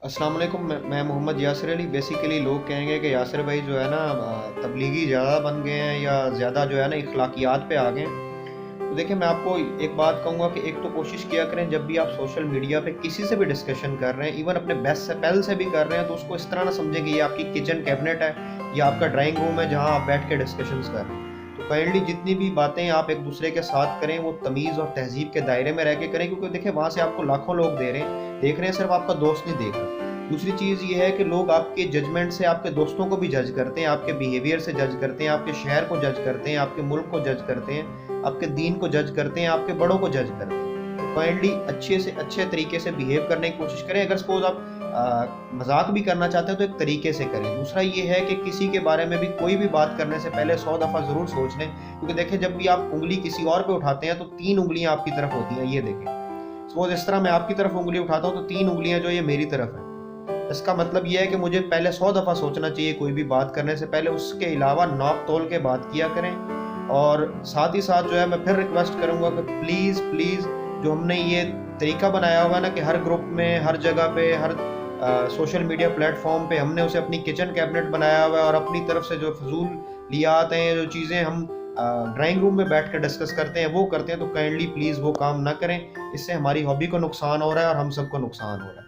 अस्सलाम वालेकुम। मैं मोहम्मद यासिर अली। बेसिकली लोग कहेंगे कि यासिर भाई जो है ना तबलीगी ज़्यादा बन गए हैं या ज़्यादा जो है ना इखलाकियात पे आ गए हैं। तो देखिए, मैं आपको एक बात कहूँगा कि एक तो कोशिश किया करें जब भी आप सोशल मीडिया पे किसी से भी डिस्कशन कर रहे हैं, इवन अपने बेस्ट से पहल से भी कर रहे हैं, तो उसको इस तरह ना समझें कि ये आपकी किचन कैबिनेट है या आपका ड्राइंग रूम है जहाँ आप बैठ के डिस्कशंस कर रहे हैं। तो काइंडली जितनी भी बातें आप एक दूसरे के साथ करें वो तमीज़ और तहजीब के दायरे में रह के करें, क्योंकि देखिए वहाँ से आपको लाखों लोग देख रहे हैं, सिर्फ आपका दोस्त नहीं देख रहा। दूसरी चीज़ ये है कि लोग आपके जजमेंट से आपके दोस्तों को भी जज करते हैं, आपके बिहेवियर से जज करते हैं, आपके शहर को जज करते हैं, आपके मुल्क को जज करते हैं, आपके दीन को जज करते हैं, आपके बड़ों को जज करते हैं। तो काइंडली अच्छे से अच्छे तरीके से बिहेव करने की कोशिश करें। अगर सपोज आप मजाक भी करना चाहते हैं तो एक तरीके से करें। दूसरा ये है कि किसी के बारे में भी कोई भी बात करने से पहले 100 दफ़ा ज़रूर सोच लें, क्योंकि देखें जब भी आप उंगली किसी और पे उठाते हैं तो 3 उंगलियां आपकी तरफ होती हैं। ये देखें, सपोज इस तरह मैं आपकी तरफ उंगली उठाता हूँ तो 3 उंगलियां जो ये मेरी तरफ है। इसका मतलब यह है कि मुझे पहले 100 दफ़ा सोचना चाहिए कोई भी बात करने से पहले। उसके अलावा नौक तोल के बात किया करें। और साथ ही साथ जो है मैं फिर रिक्वेस्ट करूंगा कि प्लीज़ प्लीज़ जो हमने ये तरीका बनाया हुआ है ना कि हर ग्रुप में, हर जगह पे, हर सोशल मीडिया प्लेटफॉर्म पे हमने उसे अपनी किचन कैबिनेट बनाया हुआ है, और अपनी तरफ से जो फजूल लियात हैं, जो चीज़ें हम ड्राइंग रूम में बैठ कर डिस्कस करते हैं वो करते हैं, तो काइंडली प्लीज़ वो काम ना करें। इससे हमारी हॉबी को नुकसान हो रहा है और हम सबको नुकसान हो रहा है।